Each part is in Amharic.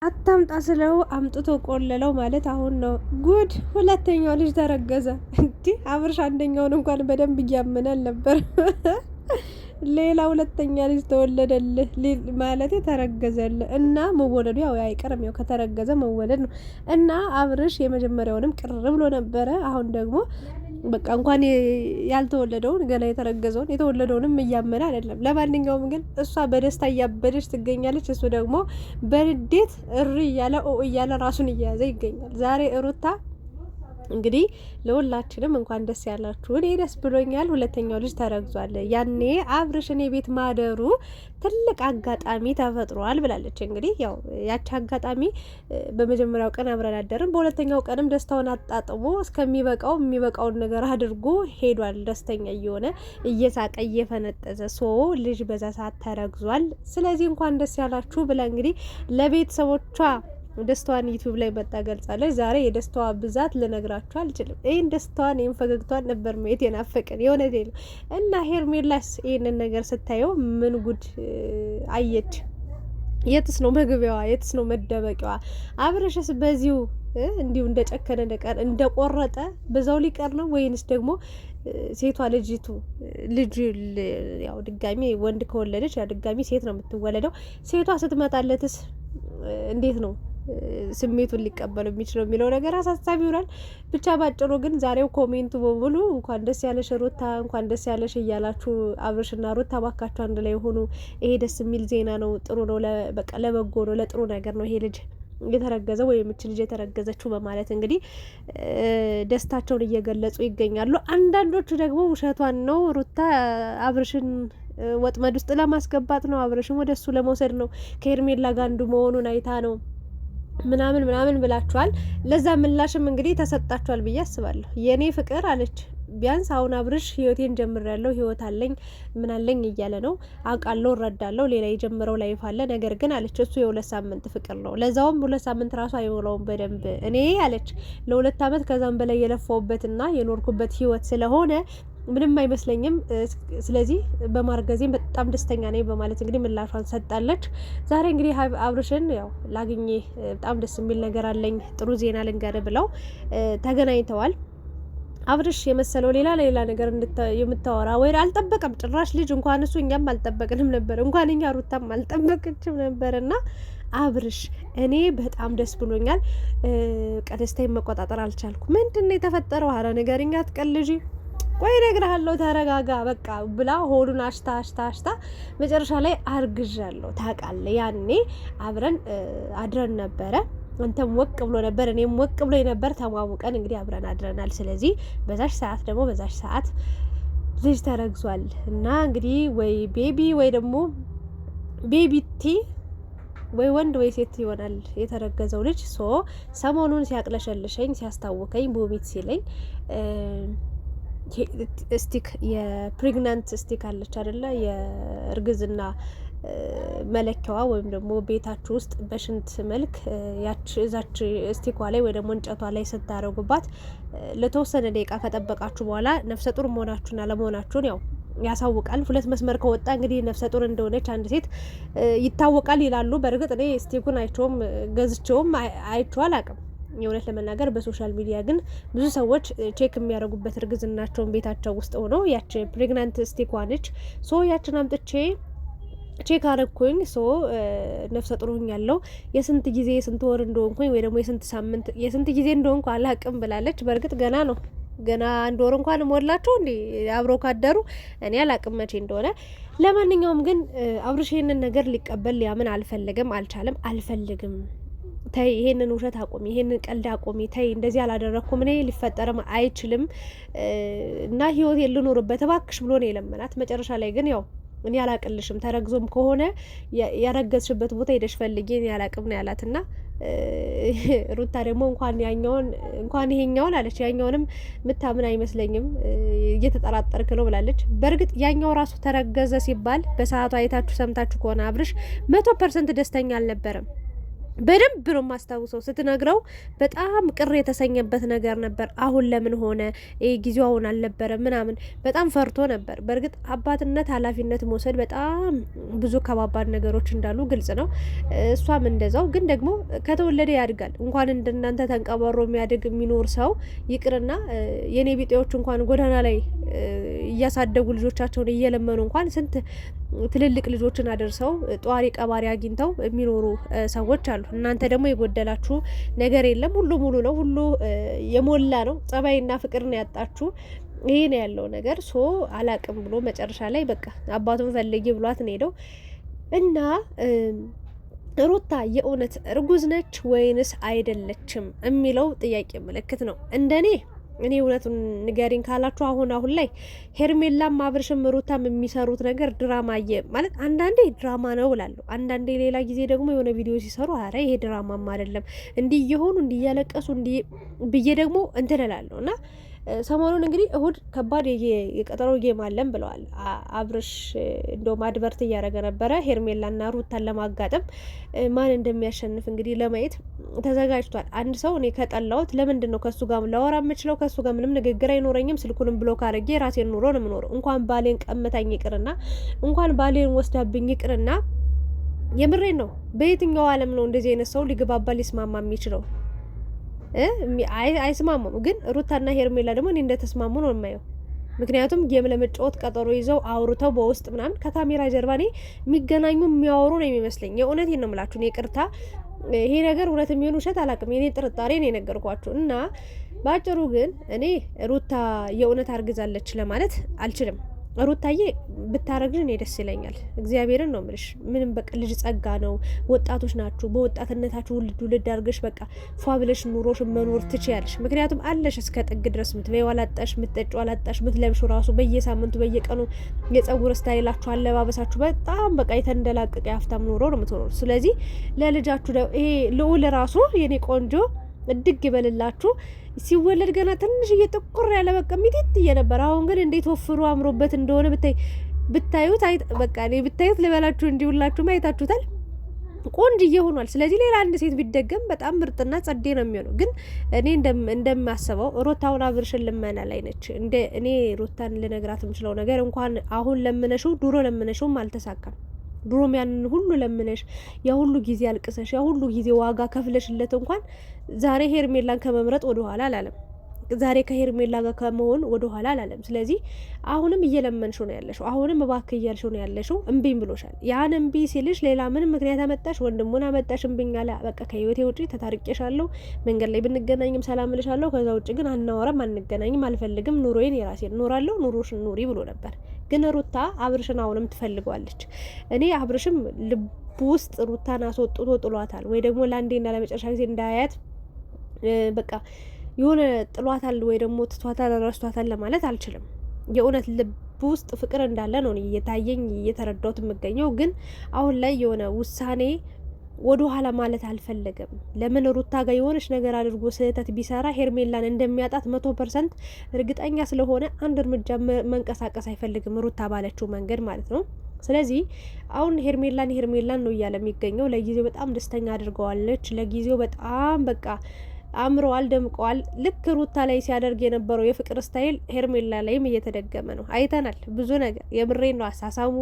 አታምጣ ስለው አምጥቶ ቆለለው ማለት አሁን ነው ጉድ። ሁለተኛው ልጅ ተረገዘ። እንዲህ አብርሽ አንደኛውን እንኳን በደንብ እያመናል ነበር። ሌላ ሁለተኛ ልጅ ተወለደልህ ማለት ተረገዘልህ እና መወለዱ ያው አይቀርም። ያው ከተረገዘ መወለድ ነው እና አብርሽ የመጀመሪያውንም ቅር ብሎ ነበረ። አሁን ደግሞ በቃ እንኳን ያልተወለደውን ገና የተወለደውንም እያመነ አይደለም። ለማንኛውም ግን እሷ በደስታ እያበደች ትገኛለች። እሱ ደግሞ በንዴት እሪ እያለ ራሱን እየያዘ ይገኛል። ዛሬ ሩታ እንግዲህ ለሁላችንም እንኳን ደስ ያላችሁ። እኔ ደስ ብሎኛል። ሁለተኛው ልጅ ተረግዟል። ያኔ አብርሽ እኔ ቤት ማደሩ ትልቅ አጋጣሚ ተፈጥሯል ብላለች። እንግዲህ ያው ያቺ አጋጣሚ በመጀመሪያው ቀን አብረን አደርን፣ በሁለተኛው ቀንም ደስታውን አጣጥሞ የሚበቃውን ነገር አድርጎ ሄዷል። ደስተኛ እየሆነ እየሳቀ እየፈነጠዘ ልጅ በዛ ሰዓት ተረግዟል። ስለዚህ እንኳን ደስ ያላችሁ ብላ እንግዲህ ለቤተሰቦቿ ደስታዋን ዩቲዩብ ላይ መጣ ገልጻለች። ዛሬ የደስታዋ ብዛት ልነግራችሁ አልችልም። ይህን ደስታዋን ይህን ፈገግታዋን ነበር ማየት የናፈቀን። የእውነቴ ነው። እና ሄርሜላስ ይህንን ነገር ስታየው ምን ጉድ አየች? የትስ ነው መግቢያዋ? የትስ ነው መደበቂያዋ? አብረሽስ በዚሁ እንዲሁ እንደጨከነ እንደቆረጠ በዛው ሊቀር ነው ወይንስ ደግሞ ሴቷ ልጅ ያው ድጋሚ ወንድ ከወለደች ያው ድጋሚ ሴት ነው የምትወለደው። ሴቷ ስትመጣለትስ እንዴት ነው ስሜቱን ሊቀበሉ የሚችለው የሚለው ነገር አሳሳቢ ይሆናል። ብቻ ባጭሩ ግን ዛሬው ኮሜንቱ በሙሉ እንኳን ደስ ያለሽ ሩታ፣ እንኳን ደስ ያለሽ እያላችሁ አብርሽና ሩታ ባካችሁ አንድ ላይ ሆኑ። ይሄ ደስ የሚል ዜና ነው። ጥሩ ነው። በቃ ለበጎ ነው፣ ለጥሩ ነገር ነው ይሄ ልጅ የተረገዘው ወይም እች ልጅ የተረገዘችው በማለት እንግዲህ ደስታቸውን እየገለጹ ይገኛሉ። አንዳንዶቹ ደግሞ ውሸቷን ነው ሩታ አብርሽን ወጥመድ ውስጥ ለማስገባት ነው፣ አብርሽን ወደ እሱ ለመውሰድ ነው፣ ከሄርሜላ ጋር አንዱ መሆኑን አይታ ነው ምናምን ብላችኋል። ለዛ ምላሽም እንግዲህ ተሰጣችኋል ብዬ አስባለሁ። የኔ ፍቅር አለች ቢያንስ አሁን አብርሽ ህይወቴን ጀምሬያለሁ፣ ህይወት አለኝ ምን አለኝ እያለ ነው አውቃለሁ፣ እረዳለሁ። ሌላ የጀመረው ላይፍ አለ። ነገር ግን አለች እሱ የ2 ሳምንት ፍቅር ነው፣ ለዛውም 2 ሳምንት ራሱ አይሞላውም በደንብ። እኔ አለች ለ2 አመት ከዛም በላይ የለፋውበትና የኖርኩበት ህይወት ስለሆነ ምንም አይመስለኝም። ስለዚህ በማርገዜም በጣም ደስተኛ ነኝ በማለት እንግዲህ ምላሿን ሰጣለች። ዛሬ እንግዲህ አብርሽን ያው ላግኜ በጣም ደስ የሚል ነገር አለኝ፣ ጥሩ ዜና ልንገር ብለው ተገናኝተዋል። አብርሽ የመሰለው ሌላ ነገር የምታወራ ወይ አልጠበቀም ጭራሽ ልጅ እንኳን እሱ እኛም አልጠበቅንም ነበር፣ እንኳን እኛ ሩታም አልጠበቅችም ነበርና አብርሽ እኔ በጣም ደስ ብሎኛል። ቀደስታዬን መቆጣጠር አልቻልኩ። ምንድነው የተፈጠረው? ኧረ ንገሪኝ፣ አትቀልጂ። ቆይ እነግርሃለሁ፣ ተረጋጋ በቃ ብላ ሆዱን አሽታ መጨረሻ ላይ አርግዣለሁ። ታውቃለህ ያኔ አብረን አድረን ነበረ፣ አንተም ወቅ ብሎ ነበር፣ እኔም ወቅ ብሎ ነበር። ተሟሙቀን እንግዲህ አብረን አድረናል። ስለዚህ በዛሽ ሰዓት ልጅ ተረግዟል እና እንግዲህ ወይ ቤቢ ወይ ደግሞ ቤቢቲ ወይ ወንድ ወይ ሴት ይሆናል የተረገዘው ልጅ። ሰሞኑን ሲያቅለሸልሸኝ ሲያስታውከኝ ቦሚት ሲለኝ ስቲክ የፕሬግናንት ስቲክ አለች አይደለ? የእርግዝና መለኪያዋ ወይም ደግሞ ቤታችሁ ውስጥ በሽንት መልክ እዛች ስቲኳ ላይ ወይ ደግሞ እንጨቷ ላይ ስታረጉባት ለተወሰነ ደቂቃ ከጠበቃችሁ በኋላ ነፍሰ ጡር መሆናችሁና ለመሆናችሁን ያው ያሳውቃል። 2 መስመር ከወጣ እንግዲህ ነፍሰ ጡር እንደሆነች አንድ ሴት ይታወቃል ይላሉ። በእርግጥ እኔ ስቲኩን አይቼውም ገዝቼውም አይቼው አላውቅም። የእውነት ለመናገር በሶሻል ሚዲያ ግን ብዙ ሰዎች ቼክ የሚያደርጉበት እርግዝናቸውን ቤታቸው ውስጥ ሆነው ያቺ ፕሬግናንት ስቲኳ ነች። ያችን አምጥቼ ቼክ አረኩኝ። ነፍሰ ጡር ሆኛለሁ። የስንት ጊዜ የስንት ወር እንደሆንኩኝ ወይ ደግሞ የስንት ሳምንት የስንት ጊዜ እንደሆንኩ አላቅም ብላለች። በእርግጥ ገና ነው፣ ገና 1 ወር እንኳን ሞላቸው እንዴ አብረው ካደሩ። እኔ አላቅም መቼ እንደሆነ። ለማንኛውም ግን አብርሽ ይሄንን ነገር ሊቀበል ሊያምን አልቻለም። አልፈልግም፣ ተይ ይሄንን ውሸት አቆሚ፣ ይሄንን ቀልድ አቆሚ፣ ተይ እንደዚህ አላደረኩም፣ እኔ ሊፈጠርም አይችልም እና ህይወት ልኖርበት እባክሽ ብሎ ነው የለመናት። መጨረሻ ላይ ግን ያው እኔ አላቅልሽም፣ ተረግዞም ከሆነ ያረገዝሽበት ቦታ ሄደሽ ፈልጊ፣ እኔ አላቅም ነው ያላትና ሩታ ደግሞ እንኳን ይሄኛውን አለች ያኛውንም ምታምን አይመስለኝም እየተጠራጠርክ ነው ብላለች። በእርግጥ ያኛው ራሱ ተረገዘ ሲባል በሰዓቱ አይታችሁ ሰምታችሁ ከሆነ አብርሽ 100% ደስተኛ አልነበረም። በደንብ ነው የማስታውሰው። ስትነግረው በጣም ቅር የተሰኘበት ነገር ነበር። አሁን ለምን ሆነ ጊዜው አሁን አልነበረ ምናምን በጣም ፈርቶ ነበር። በእርግጥ አባትነት ኃላፊነት መውሰድ በጣም ብዙ ከባባድ ነገሮች እንዳሉ ግልጽ ነው። እሷም እንደዛው። ግን ደግሞ ከተወለደ ያድጋል። እንኳን እንደናንተ ተንቀባሮ የሚያድግ የሚኖር ሰው ይቅርና የኔ ቢጤዎች እንኳን ጎዳና ላይ እያሳደጉ ልጆቻቸውን እየለመኑ እንኳን ስንት ትልልቅ ልጆችን አደርሰው ጧሪ ቀባሪ አግኝተው የሚኖሩ ሰዎች አሉ። እናንተ ደግሞ የጎደላችሁ ነገር የለም። ሁሉ ሙሉ ነው። ሁሉ የሞላ ነው። ጸባይና ፍቅር ነው ያጣችሁ። ይሄ ነው ያለው ነገር። ሶ አላቅም ብሎ መጨረሻ ላይ በቃ አባቱን ፈልጊ ብሏት ነው ሄደው እና ሩታ የእውነት እርጉዝ ነች ወይንስ አይደለችም የሚለው ጥያቄ ምልክት ነው እንደኔ። እኔ እውነቱን ንገሪኝ ካላችሁ አሁን ላይ ሄርሜላም አብርሽም ሩታም የሚሰሩት ነገር ድራማ ማለት አንዳንዴ ድራማ ነው እላለሁ። አንዳንዴ ሌላ ጊዜ ደግሞ የሆነ ቪዲዮ ሲሰሩ አረ ይሄ ድራማም አይደለም እንዲህ እየሆኑ እንዲህ እያለቀሱ እንዲህ ብዬ ደግሞ እንትን እላለሁ እና ሰሞኑን እንግዲህ እሁድ ከባድ የቀጠሮ ጌም አለን ብለዋል አብርሽ። እንደውም አድቨርት እያደረገ ነበረ ሄርሜላና ሩታን ለማጋጠም ማን እንደሚያሸንፍ እንግዲህ ለማየት ተዘጋጅቷል። አንድ ሰው እኔ ከጠላሁት ለምንድን ነው ከሱ ጋር ላወራ የምችለው? ከሱ ጋር ምንም ንግግር አይኖረኝም። ስልኩንም ብሎክ አድርጌ ራሴን ኑሮ ነው የምኖረው። እንኳን ባሌን ቀምታኝ ይቅርና እንኳን ባሌን ወስዳብኝ ይቅርና የምሬን ነው። በየትኛው ዓለም ነው እንደዚህ አይነት ሰው ሊግባባ ሊስማማ የሚችለው? አይስማሙም። ግን ሩታና ሄርሜላ ደግሞ እኔ እንደተስማሙ ነው የማየው። ምክንያቱም ጌም ለመጫወት ቀጠሮ ይዘው አውርተው በውስጥ ምናምን ከካሜራ ጀርባ እኔ የሚገናኙ የሚያወሩ ነው የሚመስለኝ። የእውነቴን ነው የምላችሁ። እኔ ይቅርታ ይሄ ነገር እውነት የሚሆን ውሸት አላውቅም። የኔ ጥርጣሬ ነው የነገርኳችሁ። እና በአጭሩ ግን እኔ ሩታ የእውነት አርግዛለች ለማለት አልችልም። ሩታዬ ብታረግሽ እኔ ደስ ይለኛል። እግዚአብሔርን ነው የምልሽ። ምንም በቃ ልጅ ጸጋ ነው። ወጣቶች ናችሁ። በወጣትነታችሁ ውልድ አድርገሽ በቃ ፏ ብለሽ ኑሮሽን መኖር ትችያለሽ። ምክንያቱም አለሽ እስከ ጥግ ድረስ ምትበይው አላጣሽ፣ ምትጠጪው አላጣሽ፣ ምትለብሹ ራሱ በየሳምንቱ በየቀኑ የጸጉር ስታይላችሁ፣ አለባበሳችሁ በጣም በቃ የተንደላቀቀ የሀብታም ኑሮ ነው የምትኖሩ። ስለዚህ ለልጃችሁ ይሄ ልዑል ራሱ የኔ ቆንጆ እድግ ይበልላችሁ። ሲወለድ ገና ትንሽዬ ጥቁር ያለ በቃ ሚጢጥ እየነበር፣ አሁን ግን እንዴት ወፍሮ አምሮበት እንደሆነ ብታዩት በቃ እኔ ብታዩት ልበላችሁ እንዲውላችሁ አይታችሁታል። ቆንጅዬ ሆኗል። ስለዚህ ሌላ አንድ ሴት ቢደገም በጣም ምርጥና ጸዴ ነው የሚሆነው። ግን እኔ እንደማስበው ሩታውን አብርሽን ልመና ላይ ነች። እኔ ሩታን ልነግራት የምችለው ነገር እንኳን አሁን ለምነሽው ድሮ ለምነሽውም አልተሳካም። ድሮም ያንን ሁሉ ለምነሽ ያ ሁሉ ጊዜ አልቅሰሽ ያ ሁሉ ጊዜ ዋጋ ከፍለሽለት እንኳን ዛሬ ሄርሜላን ከመምረጥ ወደ ኋላ አላለም። ዛሬ ከሄርሜላ ጋር ከመሆን ወደ ኋላ አላለም። ስለዚህ አሁንም እየለመንሽው ነው ያለሽው። አሁንም እባክህ እያልሽው ነው ያለሽው። እምቢኝ ብሎሻል። ያን እምቢ ሲልሽ ሌላ ምንም ምክንያት አመጣሽ፣ ወንድሙን አመጣሽ፣ እምቢኝ አለ። በቃ ከህይወቴ ውጪ ተታርቄሻለሁ፣ መንገድ ላይ ብንገናኝም ሰላም እልሻለሁ፣ ከዛ ውጪ ግን አናወራም፣ አንገናኝም፣ አልፈልግም፣ ኑሮዬን የራሴን እኖራለሁ፣ ኑሮሽን ኑሪ ብሎ ነበር። ግን ሩታ አብርሽን አሁንም ትፈልገዋለች። እኔ አብርሽም ልቡ ውስጥ ሩታን አስወጥቶ ጥሏታል፣ ወይ ደግሞ ለአንዴና ለመጨረሻ ጊዜ እንዳያት በቃ የሆነ ጥሏታል ወይ ደግሞ ትቷታል ረስቷታል ለማለት አልችልም። የእውነት ልብ ውስጥ ፍቅር እንዳለ ነው እየታየኝ እየተረዳሁት የምገኘው። ግን አሁን ላይ የሆነ ውሳኔ ወደ ኋላ ማለት አልፈለገም። ለምን ሩታ ጋር የሆነች ነገር አድርጎ ስህተት ቢሰራ ሄርሜላን እንደሚያጣት 100% እርግጠኛ ስለሆነ አንድ እርምጃ መንቀሳቀስ አይፈልግም፣ ሩታ ባለችው መንገድ ማለት ነው። ስለዚህ አሁን ሄርሜላን ነው እያለ የሚገኘው። ለጊዜው በጣም ደስተኛ አድርገዋለች። ለጊዜው በጣም በቃ አምረዋል፣ ደምቀዋል። ልክ ሩታ ላይ ሲያደርግ የነበረው የፍቅር ስታይል ሄርሜላ ላይም እየተደገመ ነው። አይተናል ብዙ ነገር። የምሬን ነው። አሳሳሙ፣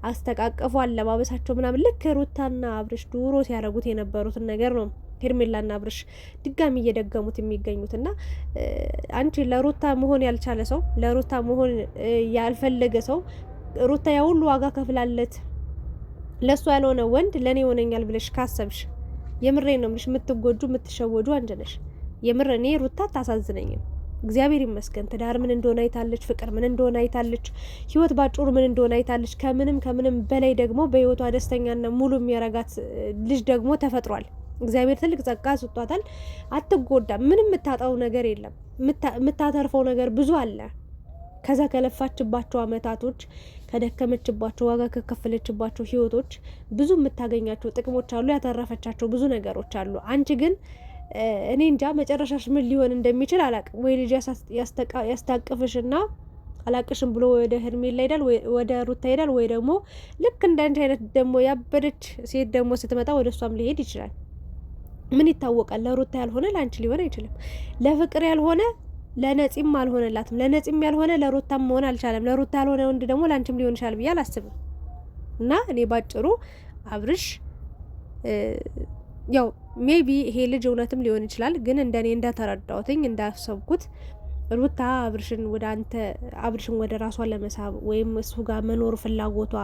አስተቃቀፉ፣ አለባበሳቸው ምናምን ልክ ሩታና አብርሽ ድሮ ሲያደርጉት የነበሩትን ነገር ነው ሄርሜላና አብርሽ ድጋሚ እየደገሙት የሚገኙት። እና አንቺ ለሩታ መሆን ያልቻለ ሰው፣ ለሩታ መሆን ያልፈለገ ሰው ሩታ ያ ሁሉ ዋጋ ከፍላለት ለሱ ያልሆነ ወንድ ለኔ ይሆነኛል ብለሽ ካሰብሽ የምሬን ነው የምልሽ፣ የምትጎጁ የምትሸወጁ አንቺ ነሽ። የምር እኔ ሩታ አታሳዝነኝም። እግዚአብሔር ይመስገን ትዳር ምን እንደሆነ አይታለች፣ ፍቅር ምን እንደሆነ አይታለች፣ ህይወት ባጭሩ ምን እንደሆነ አይታለች። ከምንም በላይ ደግሞ በህይወቷ ደስተኛና ሙሉ የሚያረጋት ልጅ ደግሞ ተፈጥሯል። እግዚአብሔር ትልቅ ጸጋ ሰጥቷታል። አትጎዳም። ምንም የምታጣው ነገር የለም። የምታተርፈው ነገር ብዙ አለ። ከዛ ከለፋችባቸው አመታቶች፣ ከደከመችባቸው፣ ዋጋ ከከፈለችባቸው ህይወቶች ብዙ የምታገኛቸው ጥቅሞች አሉ። ያተረፈቻቸው ብዙ ነገሮች አሉ። አንቺ ግን እኔ እንጃ መጨረሻሽ ምን ሊሆን እንደሚችል አላቅም። ወይ ልጅ ያስታቅፍሽና አላቅሽም ብሎ ወደ ሄርሜላ ይሄዳል፣ ወደ ሩታ ይሄዳል። ወይ ደግሞ ልክ እንዳንቺ አይነት ደግሞ ያበደች ሴት ደግሞ ስትመጣ ወደ እሷም ሊሄድ ይችላል። ምን ይታወቃል? ለሩታ ያልሆነ ለአንቺ ሊሆን አይችልም። ለፍቅር ያልሆነ ለነፂም አልሆነላትም። ለነፂም ያልሆነ ለሩታም መሆን አልቻለም። ለሩታ ያልሆነ ወንድ ደግሞ ለአንቺም ሊሆን ይችላል ብዬ አላስብም። እና እኔ ባጭሩ አብርሽ ያው ሜቢ ይሄ ልጅ እውነትም ሊሆን ይችላል፣ ግን እንደኔ እንዳተረዳሁትኝ እንዳሰብኩት ሩታ አብርሽን ወደ ራሷ ለመሳብ ወይም እሱ ጋር መኖር ፍላጎቷ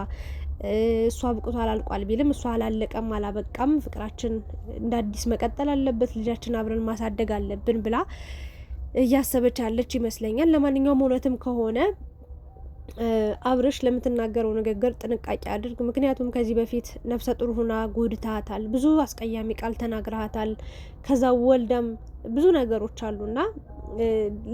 እሱ አብቅቷል አልቋል ቢልም እሱ አላለቀም አላበቃም፣ ፍቅራችን እንደ አዲስ መቀጠል አለበት፣ ልጃችን አብረን ማሳደግ አለብን ብላ እያሰበች ያለች ይመስለኛል። ለማንኛውም እውነትም ከሆነ አብርሽ ለምትናገረው ንግግር ጥንቃቄ አድርግ። ምክንያቱም ከዚህ በፊት ነፍሰ ጡር ሁና ጎድታታል፣ ብዙ አስቀያሚ ቃል ተናግረሃታል፣ ከዛ ወልዳም ብዙ ነገሮች አሉና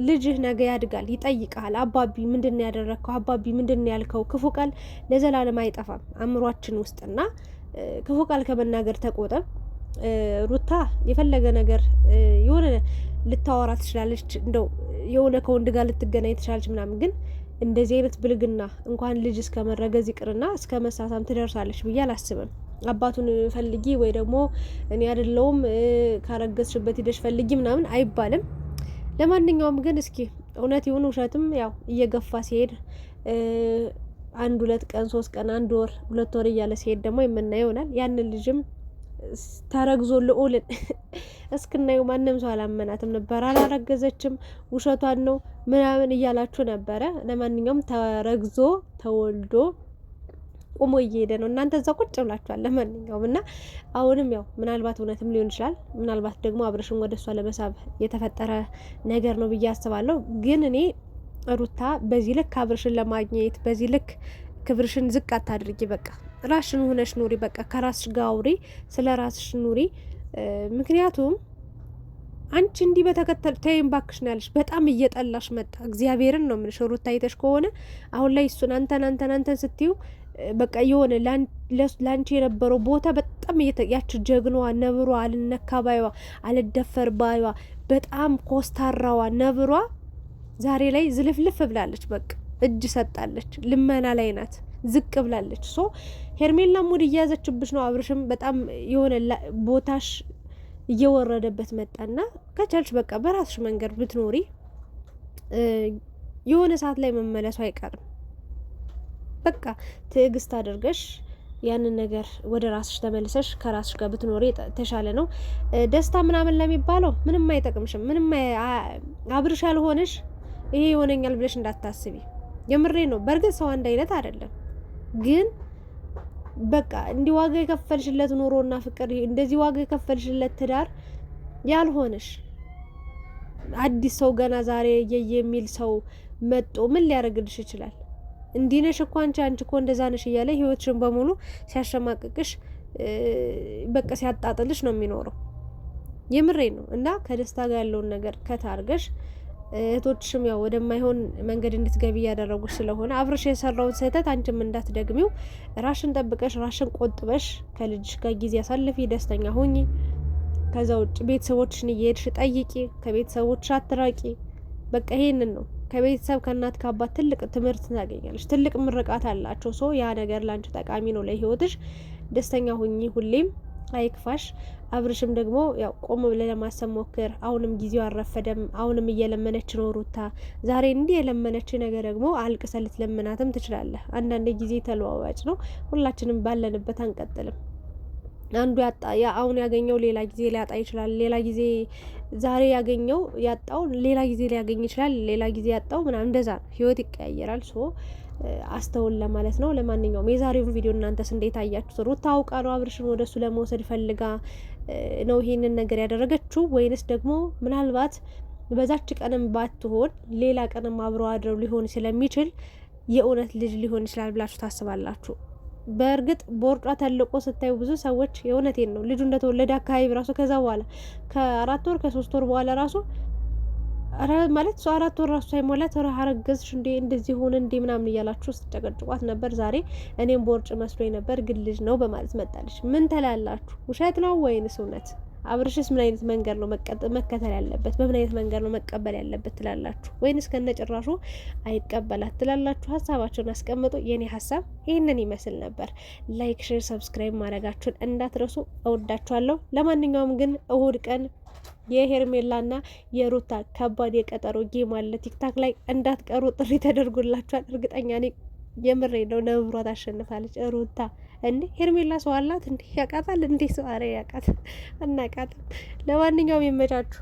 ልጅህ ነገ ያድጋል፣ ይጠይቃል። አባቢ ምንድን ያደረግከው? አባቢ ምንድን ያልከው? ክፉ ቃል ለዘላለም አይጠፋም አእምሯችን ውስጥና ክፉ ቃል ከመናገር ተቆጠብ። ሩታ የፈለገ ነገር የሆነ ልታወራ ትችላለች፣ እንደው የሆነ ከወንድ ጋር ልትገናኝ ትችላለች ምናምን፣ ግን እንደዚህ አይነት ብልግና እንኳን ልጅ እስከ መረገዝ ይቅርና እስከ መሳሳም ትደርሳለች ብዬ አላስብም። አባቱን ፈልጊ ወይ ደግሞ እኔ አይደለሁም ካረገዝሽበት ሂደሽ ፈልጊ ምናምን አይባልም። ለማንኛውም ግን እስኪ እውነት ይሁን ውሸትም ያው እየገፋ ሲሄድ 1 2 ቀን 3 ቀን 1 ወር 2 ወር እያለ ሲሄድ ደግሞ የምናየው ይሆናል። ያንን ልጅም ተረግዞ ልዑልን እስክናየው ማንም ሰው አላመናትም ነበር። አላረገዘችም፣ ውሸቷን ነው ምናምን እያላችሁ ነበረ። ለማንኛውም ተረግዞ ተወልዶ ቁሞ እየሄደ ነው። እናንተ እዛ ቁጭ ብላችኋል። ለማንኛውም እና አሁንም ያው ምናልባት እውነትም ሊሆን ይችላል፣ ምናልባት ደግሞ አብርሽን ወደ እሷ ለመሳብ የተፈጠረ ነገር ነው ብዬ አስባለሁ። ግን እኔ ሩታ በዚህ ልክ አብርሽን ለማግኘት በዚህ ልክ ክብርሽን ዝቅ አታድርጊ። በቃ ራስሽን ሆነሽ ኑሪ። በቃ ከራስሽ ጋር አውሪ፣ ስለ ራስሽ ኑሪ። ምክንያቱም አንቺ እንዲህ በተከተል ተይም ባክሽ ነው ያለሽ። በጣም እየጠላሽ መጣ። እግዚአብሔርን ነው የምልሽ። ሩታ አይተሽ ከሆነ አሁን ላይ እሱን አንተን ስትዩ በቃ የሆነ ላንቺ የነበረው ቦታ በጣም ያቺ ጀግናዋ ነብሯ፣ አልነካ ባይዋ፣ አልደፈር ባይዋ፣ በጣም ኮስታራዋ ነብሯ ዛሬ ላይ ዝልፍልፍ ብላለች። በቃ እጅ ሰጣለች። ልመና ላይ ናት። ዝቅ ብላለች። ሶ ሄርሜላ ሙድ እያያዘችብሽ ነው። አብርሽም በጣም የሆነ ቦታሽ እየወረደበት መጣና ከቻልሽ በቃ በራስሽ መንገድ ብትኖሪ የሆነ ሰዓት ላይ መመለሱ አይቀርም። በቃ ትዕግስት አድርገሽ ያንን ነገር ወደ ራስሽ ተመልሰሽ ከራስሽ ጋር ብትኖሪ ተሻለ ነው። ደስታ ምናምን ለሚባለው ምንም አይጠቅምሽም። ምንም አብርሽ ያልሆነሽ ይሄ ይሆነኛል ብለሽ እንዳታስቢ። የምሬ ነው። በእርግጥ ሰው አንድ አይነት አይደለም፣ ግን በቃ እንዲህ ዋጋ የከፈልሽለት ኑሮና ፍቅር፣ እንደዚህ ዋጋ የከፈልሽለት ትዳር ያልሆነሽ አዲስ ሰው ገና ዛሬ የሚል ሰው መጦ ምን ሊያደርግልሽ ይችላል? እንዲህ ነሽ እኮ አንቺ እኮ እንደዛ ነሽ እያለ ህይወትሽን በሙሉ ሲያሸማቅቅሽ በቃ ሲያጣጥልሽ ነው የሚኖረው። የምሬ ነው። እና ከደስታ ጋር ያለውን ነገር ከታርገሽ እህቶችሽም ያው ወደማይሆን መንገድ እንድትገቢ እያደረጉሽ ስለሆነ አብርሽ የሰራውን ስህተት አንቺም እንዳትደግሚው ራሽን ጠብቀሽ ራሽን ቆጥበሽ ከልጅሽ ጋር ጊዜ አሳልፊ፣ ደስተኛ ሁኚ። ከዛ ውጭ ቤተሰቦችሽን እየሄድሽ ጠይቂ፣ ከቤተሰቦችሽ አትራቂ። በቃ ይሄንን ነው። ከቤተሰብ ከእናት ከአባት ትልቅ ትምህርት ታገኛለሽ፣ ትልቅ ምርቃት አላቸው። ሶ ያ ነገር ላንቺ ጠቃሚ ነው ለህይወትሽ። ደስተኛ ሁኚ፣ ሁሌም አይክፋሽ። አብርሽም ደግሞ ያው ቆም ብለህ ለማሰብ ሞክር። አሁንም ጊዜው አልረፈደም። አሁንም እየለመነች ነው ሩታ። ዛሬ እንዲህ የለመነች ነገር ደግሞ አልቅሰህ ልትለምናትም ትችላለህ። አንዳንድ ጊዜ ተለዋዋጭ ነው። ሁላችንም ባለንበት አንቀጥልም። አንዱ አሁን ያገኘው ሌላ ጊዜ ሊያጣ ይችላል። ሌላ ጊዜ ዛሬ ያገኘው ያጣው ሌላ ጊዜ ሊያገኝ ይችላል። ሌላ ጊዜ ያጣው ምናምን እንደዛ ነው። ህይወት ይቀያየራል። ሶ አስተውል ለማለት ነው። ለማንኛውም የዛሬውን ቪዲዮ እናንተስ እንዴት አያችሁት? ሩታ አውቃ ነው አብርሽን ወደሱ ለመውሰድ ፈልጋ ነው ይሄንን ነገር ያደረገችው ወይንስ ደግሞ ምናልባት በዛች ቀንም ባትሆን ሌላ ቀንም አብረው አድረው ሊሆን ስለሚችል የእውነት ልጅ ሊሆን ይችላል ብላችሁ ታስባላችሁ? በእርግጥ ቦርጫ ተልቆ ስታዩ ብዙ ሰዎች የእውነቴን ነው ልጁ እንደተወለደ አካባቢ ራሱ ከዛ በኋላ ከ4 ወር ከ3 ወር በኋላ ራሱ ማለት 4 ወር ራሱ ሳይሞላት አረገዝሽ እንዴ እንደዚህ ሆነ እንዴ ምናምን እያላችሁ ስትጨቀጭቋት ነበር። ዛሬ እኔም ቦርጭ መስሎኝ ነበር ግን ልጅ ነው በማለት መጣለች። ምን ተላላችሁ? ውሸት ነው ወይንስ እውነት? አብርሽስ ምን አይነት መንገድ ነው መከተል ያለበት? በምን አይነት መንገድ ነው መቀበል ያለበት ትላላችሁ? ወይንስ ከነጭራሹ አይቀበላት ትላላችሁ? ሀሳባችሁን አስቀምጡ። የኔ ሀሳብ ይህንን ይመስል ነበር። ላይክ፣ ሼር፣ ሰብስክራይብ ማድረጋችሁን እንዳትረሱ። እወዳችኋለሁ። ለማንኛውም ግን እሁድ ቀን የሄርሜላና የሩታ ከባድ የቀጠሮ ጌም አለ ቲክታክ ላይ እንዳትቀሩ ጥሪ ተደርጎላችኋል። እርግጠኛ ነኝ የምሬ ነው ነብሯ ታሸንፋለች ሩታ። እንዴ ሄርሜላ ሰው አላት እንዴ? ያቃታል እንዴ? ሰው አረ ያቃት እናቃትም። ለማንኛውም ይመቻችሁ።